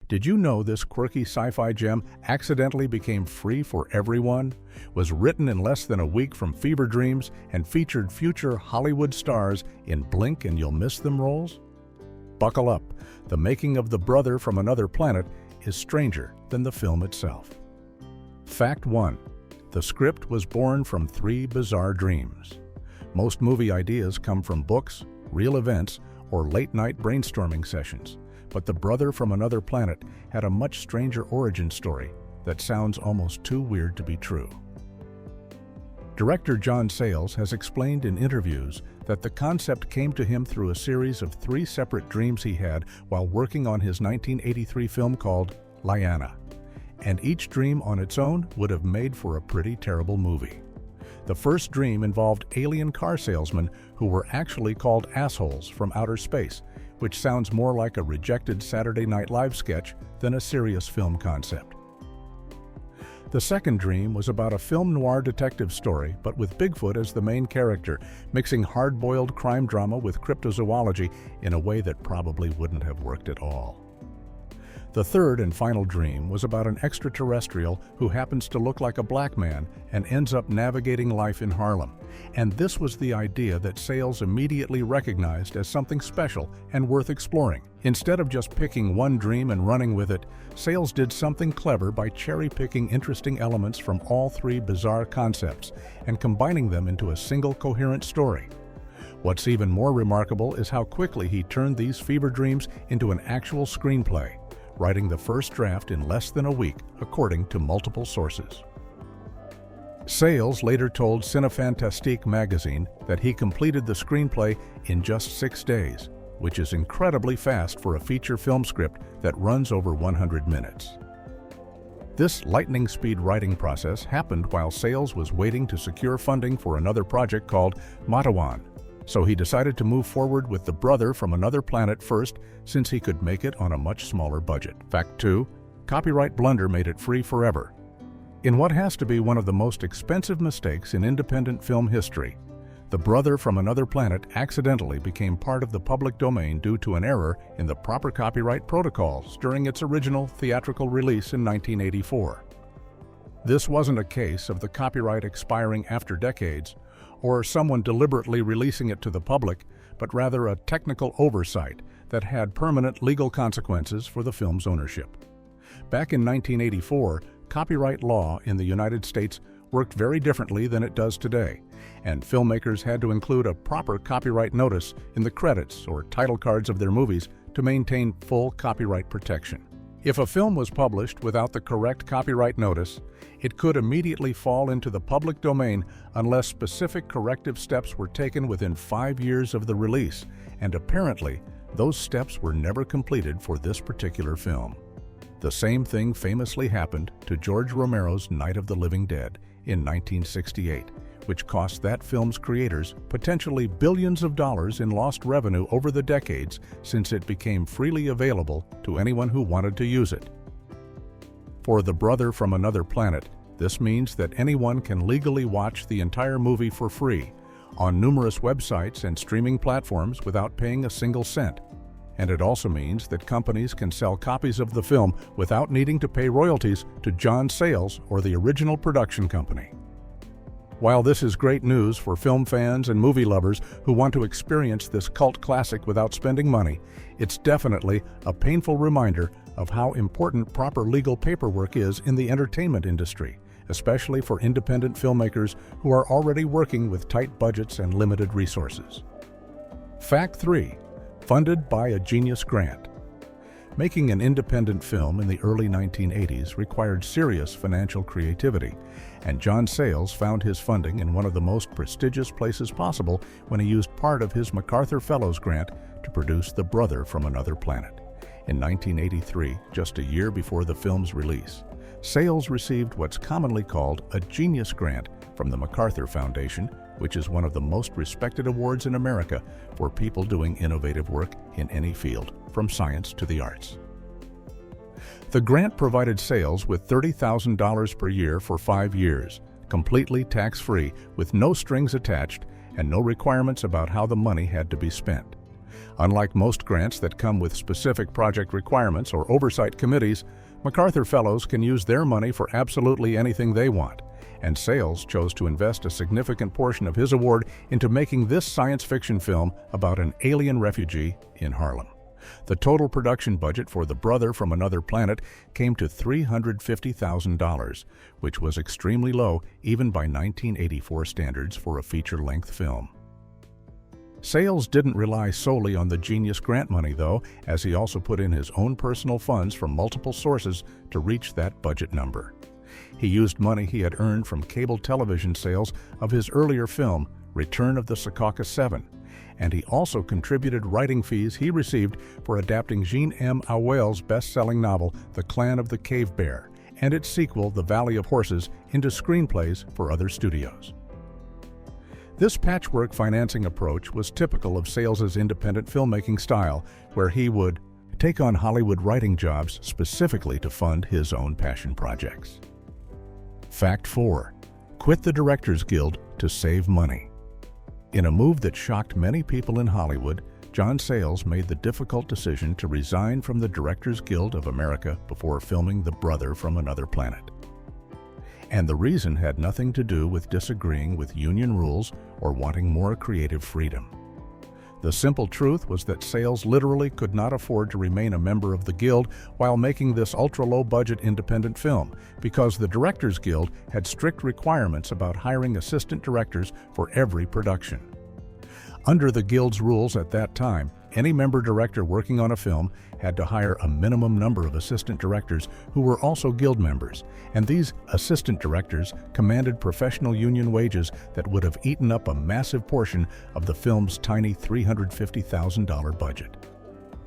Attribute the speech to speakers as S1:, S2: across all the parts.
S1: Did you know this quirky sci-fi gem accidentally became free for everyone, was written in less than a week from fever dreams, and featured future Hollywood stars in blink and you'll miss them roles? Buckle up. The making of The Brother from Another Planet is stranger than the film itself. Fact 1. The script was born from 3 bizarre dreams. Most movie ideas come from books, real events, or late-night brainstorming sessions. But The Brother from Another Planet had a much stranger origin story that sounds almost too weird to be true. Director John Sayles has explained in interviews that the concept came to him through a series of 3 separate dreams he had while working on his 1983 film called Liana. And each dream on its own would have made for a pretty terrible movie. The first dream involved alien car salesmen who were actually called assholes from outer space, which sounds more like a rejected Saturday Night Live sketch than a serious film concept. The second dream was about a film noir detective story, but with Bigfoot as the main character, mixing hard-boiled crime drama with cryptozoology in a way that probably wouldn't have worked at all. The third and final dream was about an extraterrestrial who happens to look like a black man and ends up navigating life in Harlem. And this was the idea that Sayles immediately recognized as something special and worth exploring. Instead of just picking one dream and running with it, Sayles did something clever by cherry-picking interesting elements from all 3 bizarre concepts and combining them into a single coherent story. What's even more remarkable is how quickly he turned these fever dreams into an actual screenplay, writing the first draft in less than a week, according to multiple sources. Sayles later told Cinefantastique magazine that he completed the screenplay in just 6 days, which is incredibly fast for a feature film script that runs over 100 minutes. This lightning-speed writing process happened while Sayles was waiting to secure funding for another project called Matawan, so he decided to move forward with The Brother from Another Planet first, since he could make it on a much smaller budget. Fact 2. Copyright blunder made it free forever. In what has to be one of the most expensive mistakes in independent film history, The Brother from Another Planet accidentally became part of the public domain due to an error in the proper copyright protocols during its original theatrical release in 1984. This wasn't a case of the copyright expiring after decades, or someone deliberately releasing it to the public, but rather a technical oversight that had permanent legal consequences for the film's ownership. Back in 1984, copyright law in the United States worked very differently than it does today, and filmmakers had to include a proper copyright notice in the credits or title cards of their movies to maintain full copyright protection. If a film was published without the correct copyright notice, it could immediately fall into the public domain unless specific corrective steps were taken within 5 years of the release, and apparently, those steps were never completed for this particular film. The same thing famously happened to George Romero's Night of the Living Dead in 1968, which cost that film's creators potentially billions of dollars in lost revenue over the decades since it became freely available to anyone who wanted to use it. For The Brother from Another Planet, this means that anyone can legally watch the entire movie for free on numerous websites and streaming platforms without paying a single cent. And it also means that companies can sell copies of the film without needing to pay royalties to John Sayles or the original production company. While this is great news for film fans and movie lovers who want to experience this cult classic without spending money, it's definitely a painful reminder of how important proper legal paperwork is in the entertainment industry, especially for independent filmmakers who are already working with tight budgets and limited resources. Fact 3. Funded by a genius grant. Making an independent film in the early 1980s required serious financial creativity, and John Sayles found his funding in one of the most prestigious places possible when he used part of his MacArthur Fellows grant to produce The Brother from Another Planet. In 1983, just a year before the film's release, Sayles received what's commonly called a Genius Grant from the MacArthur Foundation, which is one of the most respected awards in America for people doing innovative work in any field, from science to the arts. The grant provided Sayles with $30,000 per year for 5 years, completely tax-free, with no strings attached and no requirements about how the money had to be spent. Unlike most grants that come with specific project requirements or oversight committees, MacArthur Fellows can use their money for absolutely anything they want, and Sayles chose to invest a significant portion of his award into making this science fiction film about an alien refugee in Harlem. The total production budget for The Brother from Another Planet came to $350,000, which was extremely low even by 1984 standards for a feature-length film. Sayles didn't rely solely on the Genius grant money, though, as he also put in his own personal funds from multiple sources to reach that budget number. He used money he had earned from cable television sales of his earlier film, Return of the Secaucus 7, and he also contributed writing fees he received for adapting Jean M. Auel's best-selling novel, The Clan of the Cave Bear, and its sequel, The Valley of Horses, into screenplays for other studios. This patchwork financing approach was typical of Sayles' independent filmmaking style, where he would take on Hollywood writing jobs specifically to fund his own passion projects. Fact 4. Quit the Directors Guild to save money. In a move that shocked many people in Hollywood, John Sayles made the difficult decision to resign from the Directors Guild of America before filming The Brother from Another Planet. And the reason had nothing to do with disagreeing with union rules or wanting more creative freedom. The simple truth was that Sayles literally could not afford to remain a member of the Guild while making this ultra-low-budget independent film, because the Directors Guild had strict requirements about hiring assistant directors for every production. Under the Guild's rules at that time, any member director working on a film had to hire a minimum number of assistant directors who were also Guild members, and these assistant directors commanded professional union wages that would have eaten up a massive portion of the film's tiny $350,000 budget.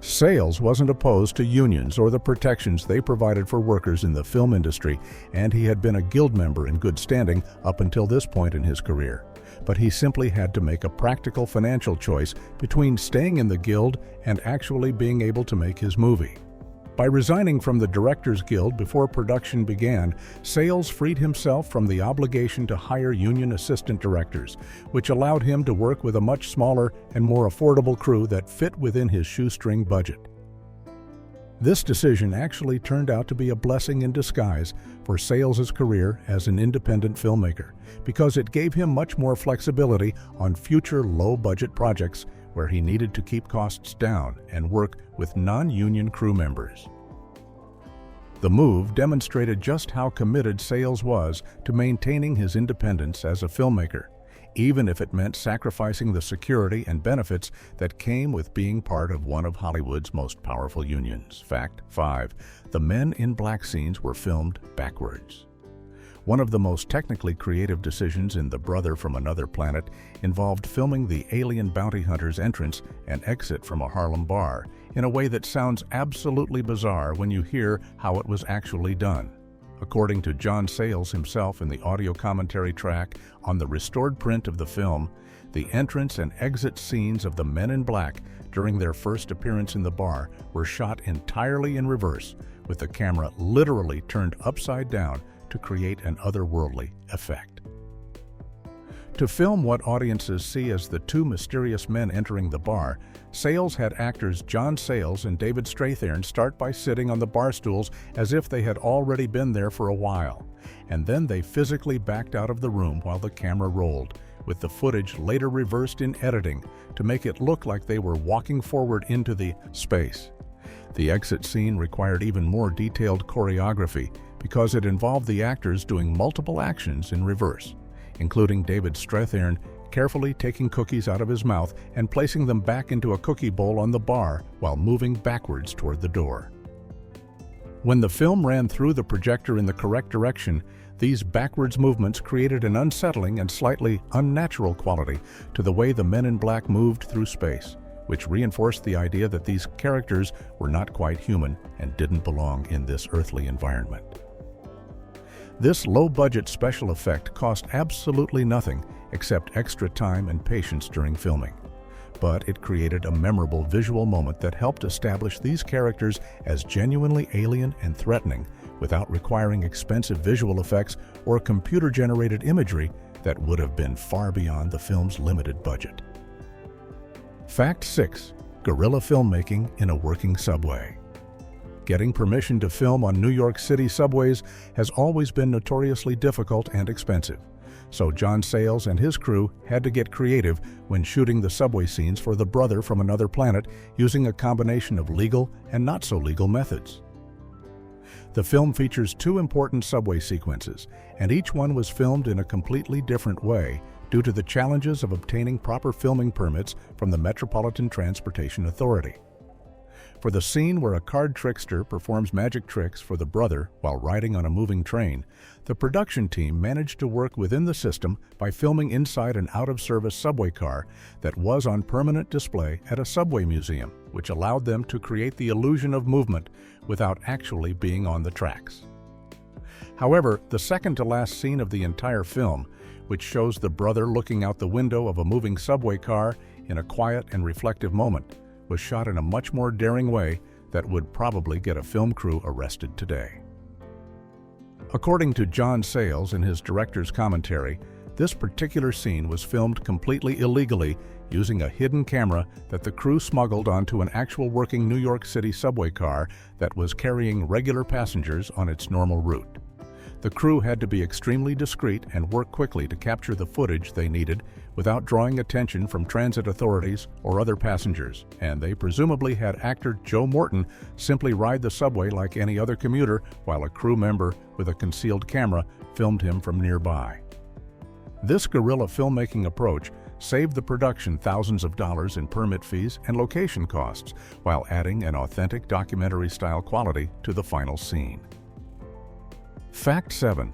S1: Sayles wasn't opposed to unions or the protections they provided for workers in the film industry, and he had been a Guild member in good standing up until this point in his career. But he simply had to make a practical financial choice between staying in the Guild and actually being able to make his movie. By resigning from the Directors Guild before production began, Sayles freed himself from the obligation to hire union assistant directors, which allowed him to work with a much smaller and more affordable crew that fit within his shoestring budget. This decision actually turned out to be a blessing in disguise for Sayles' career as an independent filmmaker, because it gave him much more flexibility on future low-budget projects where he needed to keep costs down and work with non-union crew members. The move demonstrated just how committed Sayles was to maintaining his independence as a filmmaker, even if it meant sacrificing the security and benefits that came with being part of one of Hollywood's most powerful unions. Fact 5. The Men in Black scenes were filmed backwards. One of the most technically creative decisions in The Brother from Another Planet involved filming the alien bounty hunter's entrance and exit from a Harlem bar in a way that sounds absolutely bizarre when you hear how it was actually done. According to John Sayles himself in the audio commentary track on the restored print of the film, the entrance and exit scenes of the Men in Black during their first appearance in the bar were shot entirely in reverse, with the camera literally turned upside down to create an otherworldly effect. To film what audiences see as the two mysterious men entering the bar, Sayles had actors John Sayles and David Strathairn start by sitting on the bar stools as if they had already been there for a while, and then they physically backed out of the room while the camera rolled, with the footage later reversed in editing to make it look like they were walking forward into the space. The exit scene required even more detailed choreography because it involved the actors doing multiple actions in reverse, including David Strathairn carefully taking cookies out of his mouth and placing them back into a cookie bowl on the bar while moving backwards toward the door. When the film ran through the projector in the correct direction, these backwards movements created an unsettling and slightly unnatural quality to the way the Men in Black moved through space, which reinforced the idea that these characters were not quite human and didn't belong in this earthly environment. This low-budget special effect cost absolutely nothing except extra time and patience during filming, but it created a memorable visual moment that helped establish these characters as genuinely alien and threatening without requiring expensive visual effects or computer-generated imagery that would have been far beyond the film's limited budget. Fact 6. guerrilla filmmaking in a working subway. Getting permission to film on New York City subways has always been notoriously difficult and expensive, so John Sayles and his crew had to get creative when shooting the subway scenes for The Brother from Another Planet using a combination of legal and not-so-legal methods. The film features two important subway sequences, and each one was filmed in a completely different way due to the challenges of obtaining proper filming permits from the Metropolitan Transportation Authority. For the scene where a card trickster performs magic tricks for the brother while riding on a moving train, the production team managed to work within the system by filming inside an out-of-service subway car that was on permanent display at a subway museum, which allowed them to create the illusion of movement without actually being on the tracks. However, the second-to-last scene of the entire film, which shows the brother looking out the window of a moving subway car in a quiet and reflective moment, was shot in a much more daring way that would probably get a film crew arrested today. According to John Sayles in his director's commentary, this particular scene was filmed completely illegally using a hidden camera that the crew smuggled onto an actual working New York City subway car that was carrying regular passengers on its normal route. The crew had to be extremely discreet and work quickly to capture the footage they needed without drawing attention from transit authorities or other passengers, and they presumably had actor Joe Morton simply ride the subway like any other commuter while a crew member with a concealed camera filmed him from nearby. This guerrilla filmmaking approach saved the production thousands of dollars in permit fees and location costs while adding an authentic documentary-style quality to the final scene. Fact 7.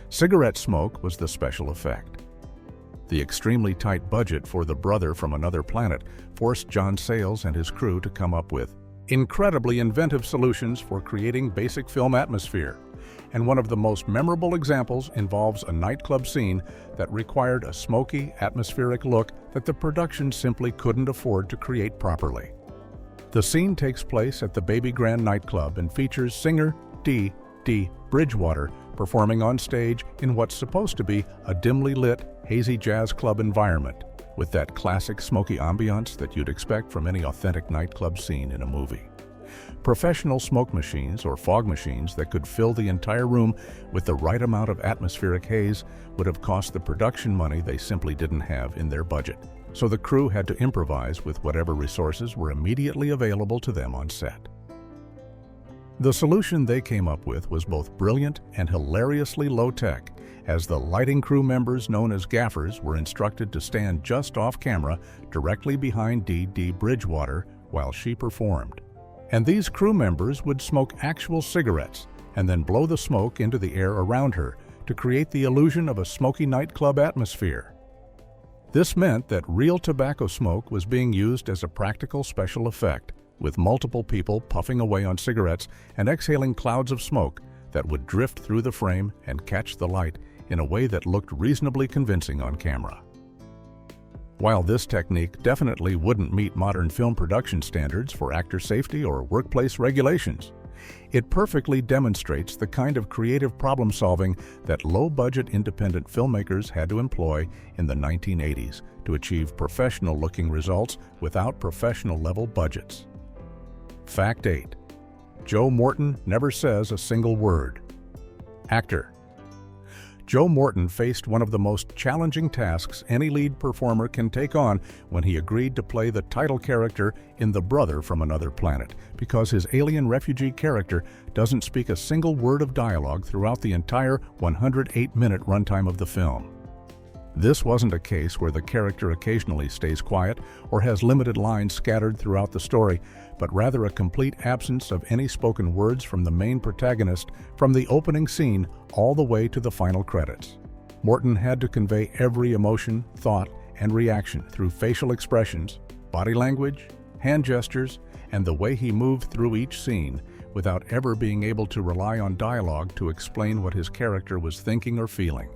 S1: Cigarette smoke was the special effect. The extremely tight budget for The Brother from Another Planet forced John Sayles and his crew to come up with incredibly inventive solutions for creating basic film atmosphere, and one of the most memorable examples involves a nightclub scene that required a smoky, atmospheric look that the production simply couldn't afford to create properly. The scene takes place at the Baby Grand nightclub and features singer D. Bridgewater performing on stage in what's supposed to be a dimly lit, hazy jazz club environment, with that classic smoky ambiance that you'd expect from any authentic nightclub scene in a movie. Professional smoke machines or fog machines that could fill the entire room with the right amount of atmospheric haze would have cost the production money they simply didn't have in their budget, so the crew had to improvise with whatever resources were immediately available to them on set. The solution they came up with was both brilliant and hilariously low-tech, as the lighting crew members known as gaffers were instructed to stand just off camera directly behind D. Bridgewater while she performed. And these crew members would smoke actual cigarettes and then blow the smoke into the air around her to create the illusion of a smoky nightclub atmosphere. This meant that real tobacco smoke was being used as a practical special effect, with multiple people puffing away on cigarettes and exhaling clouds of smoke that would drift through the frame and catch the light in a way that looked reasonably convincing on camera. While this technique definitely wouldn't meet modern film production standards for actor safety or workplace regulations, it perfectly demonstrates the kind of creative problem-solving that low-budget independent filmmakers had to employ in the 1980s to achieve professional-looking results without professional-level budgets. Fact 8. Joe Morton never says a single word. Actor. Joe Morton faced one of the most challenging tasks any lead performer can take on when he agreed to play the title character in The Brother from Another Planet, because his alien refugee character doesn't speak a single word of dialogue throughout the entire 108-minute runtime of the film. This wasn't a case where the character occasionally stays quiet or has limited lines scattered throughout the story, but rather a complete absence of any spoken words from the main protagonist from the opening scene all the way to the final credits. Morton had to convey every emotion, thought, and reaction through facial expressions, body language, hand gestures, and the way he moved through each scene without ever being able to rely on dialogue to explain what his character was thinking or feeling.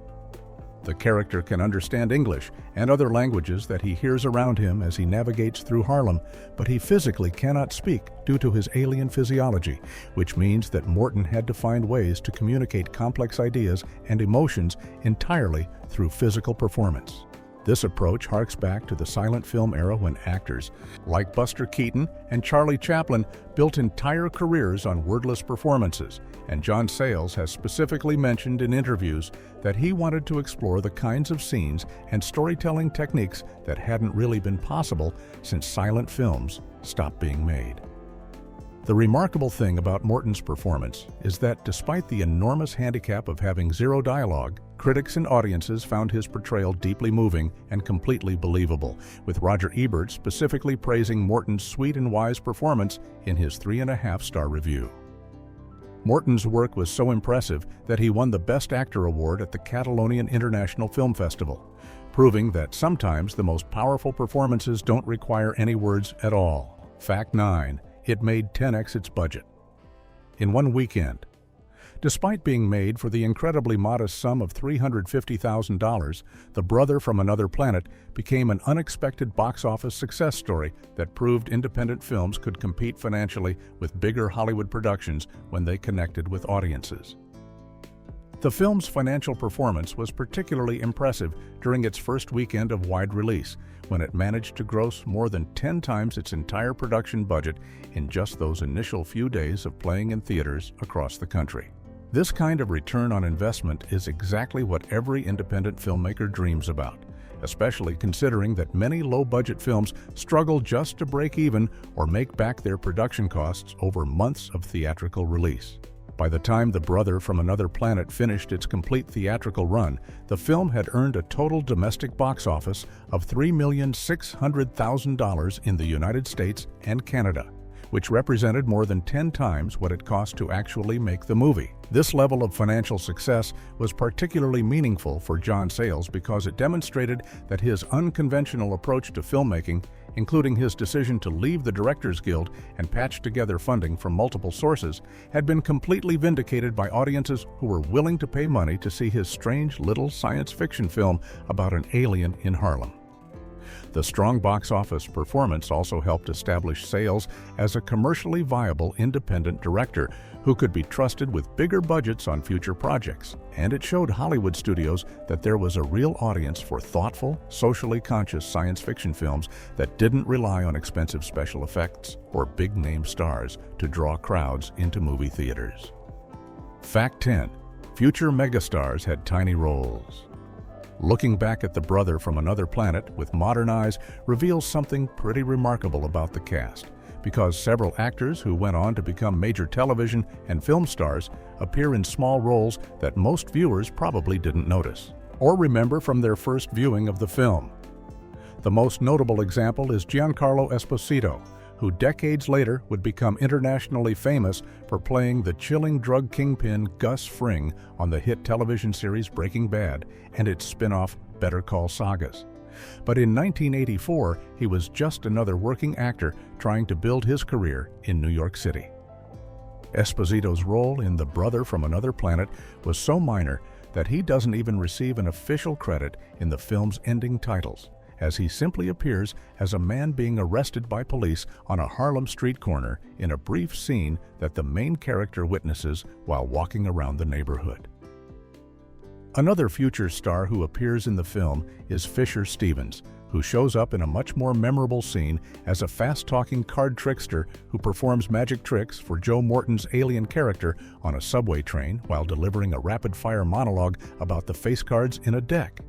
S1: The character can understand English and other languages that he hears around him as he navigates through Harlem, but he physically cannot speak due to his alien physiology, which means that Morton had to find ways to communicate complex ideas and emotions entirely through physical performance. This approach harks back to the silent film era when actors like Buster Keaton and Charlie Chaplin built entire careers on wordless performances, and John Sayles has specifically mentioned in interviews that he wanted to explore the kinds of scenes and storytelling techniques that hadn't really been possible since silent films stopped being made. The remarkable thing about Morton's performance is that despite the enormous handicap of having zero dialogue, critics and audiences found his portrayal deeply moving and completely believable, with Roger Ebert specifically praising Morton's sweet and wise performance in his 3.5-star review. Morton's work was so impressive that he won the Best Actor award at the Catalonian International Film Festival, proving that sometimes the most powerful performances don't require any words at all. Fact 9. It made 10x its budget. In one weekend. Despite being made for the incredibly modest sum of $350,000, The Brother from Another Planet became an unexpected box office success story that proved independent films could compete financially with bigger Hollywood productions when they connected with audiences. The film's financial performance was particularly impressive during its first weekend of wide release, when it managed to gross more than 10 times its entire production budget in just those initial few days of playing in theaters across the country. This kind of return on investment is exactly what every independent filmmaker dreams about, especially considering that many low-budget films struggle just to break even or make back their production costs over months of theatrical release. By the time The Brother from Another Planet finished its complete theatrical run, the film had earned a total domestic box office of $3,600,000 in the United States and Canada, which represented more than 10 times what it cost to actually make the movie. This level of financial success was particularly meaningful for John Sayles because it demonstrated that his unconventional approach to filmmaking, including his decision to leave the Directors Guild and patch together funding from multiple sources, had been completely vindicated by audiences who were willing to pay money to see his strange little science fiction film about an alien in Harlem. The strong box office performance also helped establish Sayles as a commercially viable independent director who could be trusted with bigger budgets on future projects, and it showed Hollywood studios that there was a real audience for thoughtful, socially conscious science fiction films that didn't rely on expensive special effects or big-name stars to draw crowds into movie theaters. Fact 10. Future megastars had tiny roles. Looking back at The Brother from Another Planet with modern eyes reveals something pretty remarkable about the cast, because several actors who went on to become major television and film stars appear in small roles that most viewers probably didn't notice or remember from their first viewing of the film. The most notable example is Giancarlo Esposito, who decades later would become internationally famous for playing the chilling drug kingpin Gus Fring on the hit television series Breaking Bad and its spin-off Better Call Sagas. But in 1984, he was just another working actor trying to build his career in New York City. Esposito's role in The Brother from Another Planet was so minor that he doesn't even receive an official credit in the film's ending titles, as he simply appears as a man being arrested by police on a Harlem street corner in a brief scene that the main character witnesses while walking around the neighborhood. Another future star who appears in the film is Fisher Stevens, who shows up in a much more memorable scene as a fast-talking card trickster who performs magic tricks for Joe Morton's alien character on a subway train while delivering a rapid-fire monologue about the face cards in a deck.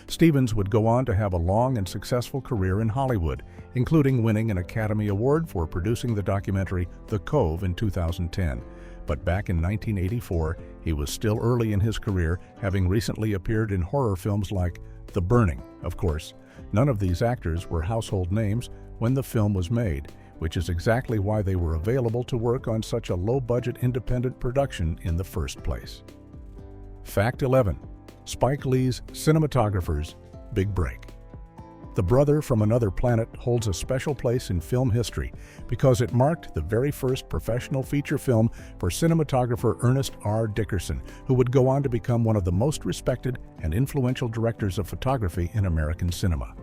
S1: Stevens would go on to have a long and successful career in Hollywood, including winning an Academy Award for producing the documentary The Cove in 2010. But back in 1984, he was still early in his career, having recently appeared in horror films like The Burning. Of course, none of these actors were household names when the film was made, which is exactly why they were available to work on such a low-budget independent production in the first place. Fact 11. Spike Lee's cinematographer's big break. The Brother from Another Planet holds a special place in film history because it marked the very first professional feature film for cinematographer Ernest R. Dickerson, who would go on to become one of the most respected and influential directors of photography in American cinema.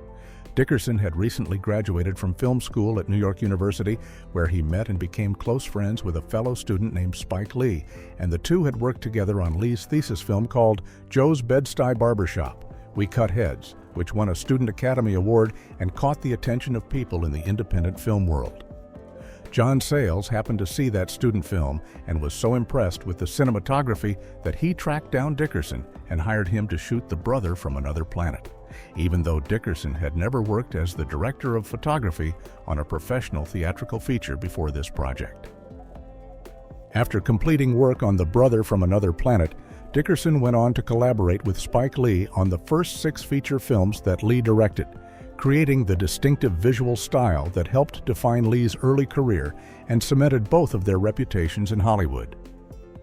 S1: Dickerson had recently graduated from film school at New York University, where he met and became close friends with a fellow student named Spike Lee, and the two had worked together on Lee's thesis film called Joe's Bed-Stuy Barbershop, We Cut Heads, which won a Student Academy Award and caught the attention of people in the independent film world. John Sayles happened to see that student film and was so impressed with the cinematography that he tracked down Dickerson and hired him to shoot The Brother from Another Planet, even though Dickerson had never worked as the director of photography on a professional theatrical feature before this project. After completing work on The Brother from Another Planet, Dickerson went on to collaborate with Spike Lee on the first 6 feature films that Lee directed, creating the distinctive visual style that helped define Lee's early career and cemented both of their reputations in Hollywood.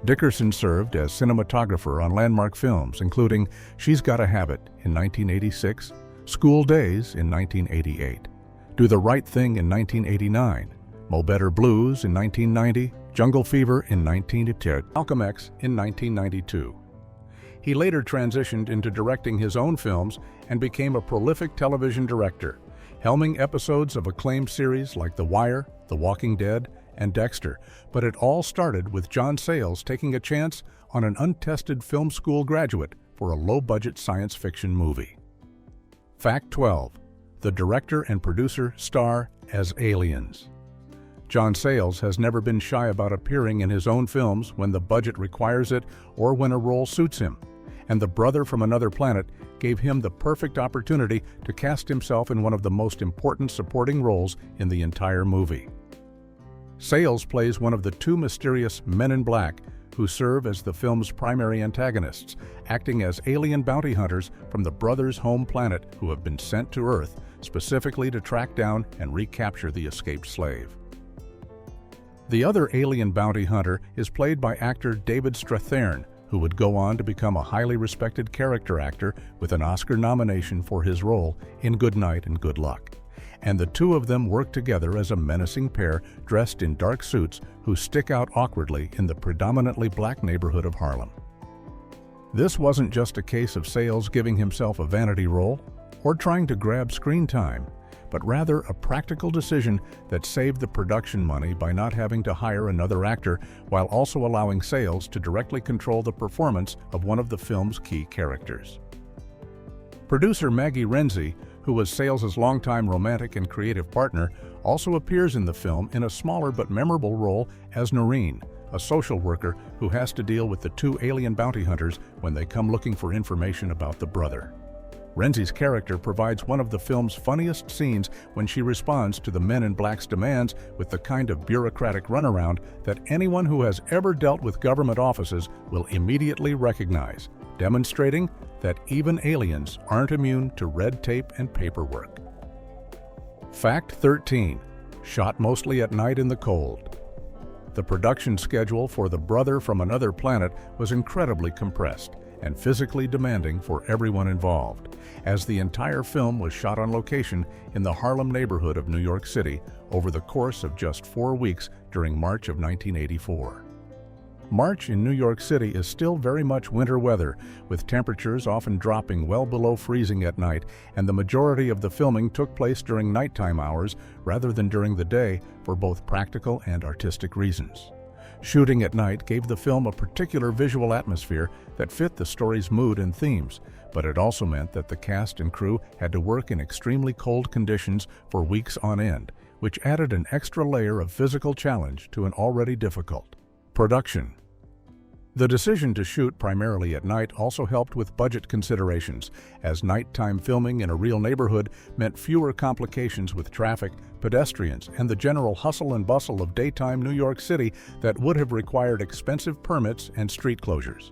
S1: Dickerson served as cinematographer on landmark films including She's Gotta Have It in 1986, School Days in 1988, Do the Right Thing in 1989, Mo Better Blues in 1990, Jungle Fever in 1992, Malcolm X in 1992. He later transitioned into directing his own films and became a prolific television director, helming episodes of acclaimed series like The Wire, The Walking Dead, and Dexter, but it all started with John Sayles taking a chance on an untested film school graduate for a low-budget science fiction movie. Fact 12. The director and producer star as aliens. John Sayles has never been shy about appearing in his own films when the budget requires it or when a role suits him, and The Brother from Another Planet gave him the perfect opportunity to cast himself in one of the most important supporting roles in the entire movie. Sayles plays one of the 2 mysterious men in black who serve as the film's primary antagonists, acting as alien bounty hunters from the brothers' home planet who have been sent to Earth specifically to track down and recapture the escaped slave. The other alien bounty hunter is played by actor David Strathairn, who would go on to become a highly respected character actor with an Oscar nomination for his role in Good Night and Good Luck. And the 2 of them work together as a menacing pair dressed in dark suits who stick out awkwardly in the predominantly black neighborhood of Harlem. This wasn't just a case of Sayles giving himself a vanity role or trying to grab screen time, but rather a practical decision that saved the production money by not having to hire another actor while also allowing Sayles to directly control the performance of one of the film's key characters. Producer Maggie Renzi, who was Sayles' longtime romantic and creative partner, also appears in the film in a smaller but memorable role as Noreen, a social worker who has to deal with the 2 alien bounty hunters when they come looking for information about the brother. Renzi's character provides one of the film's funniest scenes when she responds to the Men in Black's demands with the kind of bureaucratic runaround that anyone who has ever dealt with government offices will immediately recognize, demonstrating that even aliens aren't immune to red tape and paperwork. Fact 13. Shot mostly at night in the cold. The production schedule for The Brother from Another Planet was incredibly compressed and physically demanding for everyone involved, as the entire film was shot on location in the Harlem neighborhood of New York City over the course of just 4 weeks during March of 1984. March in New York City is still very much winter weather, with temperatures often dropping well below freezing at night, and the majority of the filming took place during nighttime hours rather than during the day for both practical and artistic reasons. Shooting at night gave the film a particular visual atmosphere that fit the story's mood and themes, but it also meant that the cast and crew had to work in extremely cold conditions for weeks on end, which added an extra layer of physical challenge to an already difficult production. The decision to shoot primarily at night also helped with budget considerations, as nighttime filming in a real neighborhood meant fewer complications with traffic, pedestrians, and the general hustle and bustle of daytime New York City that would have required expensive permits and street closures.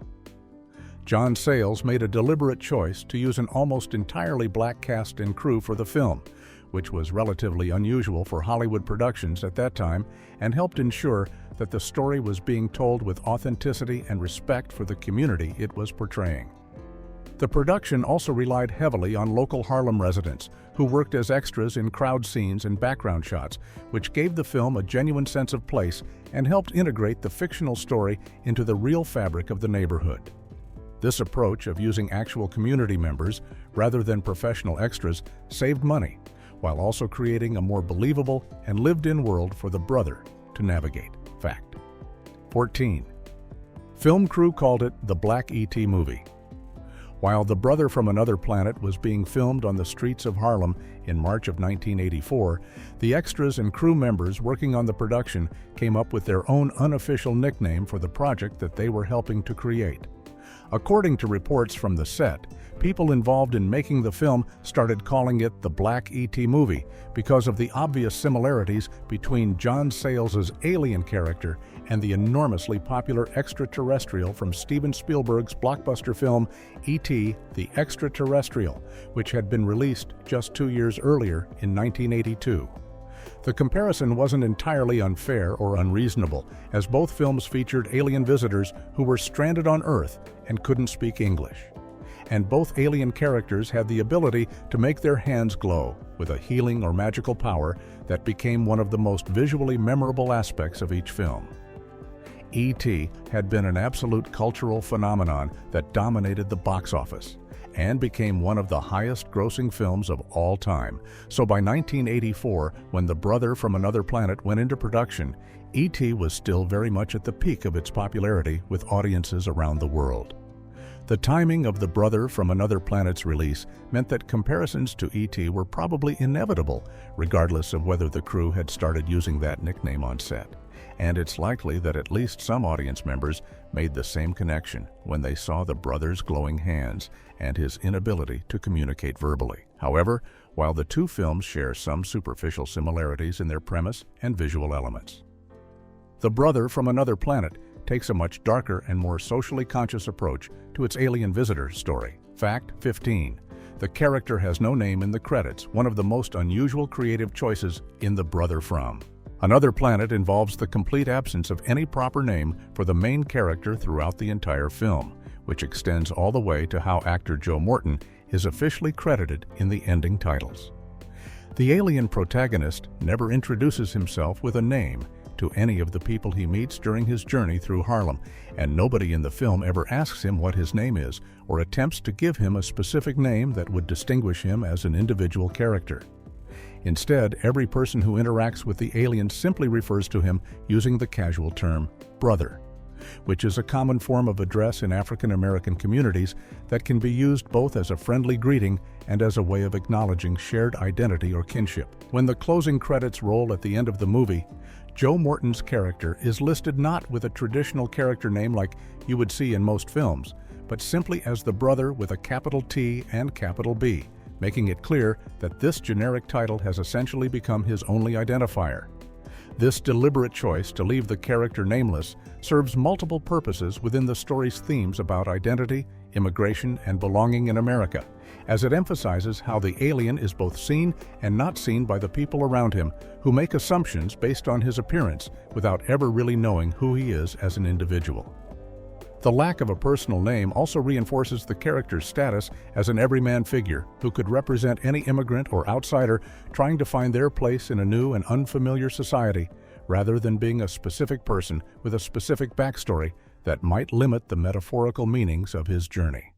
S1: John Sayles made a deliberate choice to use an almost entirely black cast and crew for the film, which was relatively unusual for Hollywood productions at that time and helped ensure that the story was being told with authenticity and respect for the community it was portraying. The production also relied heavily on local Harlem residents who worked as extras in crowd scenes and background shots, which gave the film a genuine sense of place and helped integrate the fictional story into the real fabric of the neighborhood. This approach of using actual community members rather than professional extras saved money, while also creating a more believable and lived-in world for the brother to navigate. Fact 14. Film crew called it the Black E.T. movie. While The Brother from Another Planet was being filmed on the streets of Harlem in March of 1984, the extras and crew members working on the production came up with their own unofficial nickname for the project that they were helping to create. According to reports from the set, people involved in making the film started calling it the Black E.T. movie because of the obvious similarities between John Sayles' alien character and the enormously popular extraterrestrial from Steven Spielberg's blockbuster film E.T. the Extraterrestrial, which had been released just 2 years earlier in 1982. The comparison wasn't entirely unfair or unreasonable, as both films featured alien visitors who were stranded on Earth and couldn't speak English. And both alien characters had the ability to make their hands glow with a healing or magical power that became one of the most visually memorable aspects of each film. E.T. had been an absolute cultural phenomenon that dominated the box office and became one of the highest-grossing films of all time. So by 1984, when The Brother from Another Planet went into production, E.T. was still very much at the peak of its popularity with audiences around the world. The timing of The Brother from Another Planet's release meant that comparisons to E.T. were probably inevitable, regardless of whether the crew had started using that nickname on set. And it's likely that at least some audience members made the same connection when they saw the brother's glowing hands and his inability to communicate verbally. However, while the two films share some superficial similarities in their premise and visual elements, The Brother from Another Planet takes a much darker and more socially conscious approach to its alien visitor story. Fact 15. The character has no name in the credits, one of the most unusual creative choices in The Brother from Another Planet involves the complete absence of any proper name for the main character throughout the entire film, which extends all the way to how actor Joe Morton is officially credited in the ending titles. The alien protagonist never introduces himself with a name to any of the people he meets during his journey through Harlem, and nobody in the film ever asks him what his name is or attempts to give him a specific name that would distinguish him as an individual character. Instead, every person who interacts with the alien simply refers to him using the casual term brother, which is a common form of address in African American communities that can be used both as a friendly greeting and as a way of acknowledging shared identity or kinship. When the closing credits roll at the end of the movie, Joe Morton's character is listed not with a traditional character name like you would see in most films, but simply as the brother with a capital T and capital B, making it clear that this generic title has essentially become his only identifier. This deliberate choice to leave the character nameless serves multiple purposes within the story's themes about identity, immigration, and belonging in America, as it emphasizes how the alien is both seen and not seen by the people around him, who make assumptions based on his appearance without ever really knowing who he is as an individual. The lack of a personal name also reinforces the character's status as an everyman figure who could represent any immigrant or outsider trying to find their place in a new and unfamiliar society, rather than being a specific person with a specific backstory that might limit the metaphorical meanings of his journey.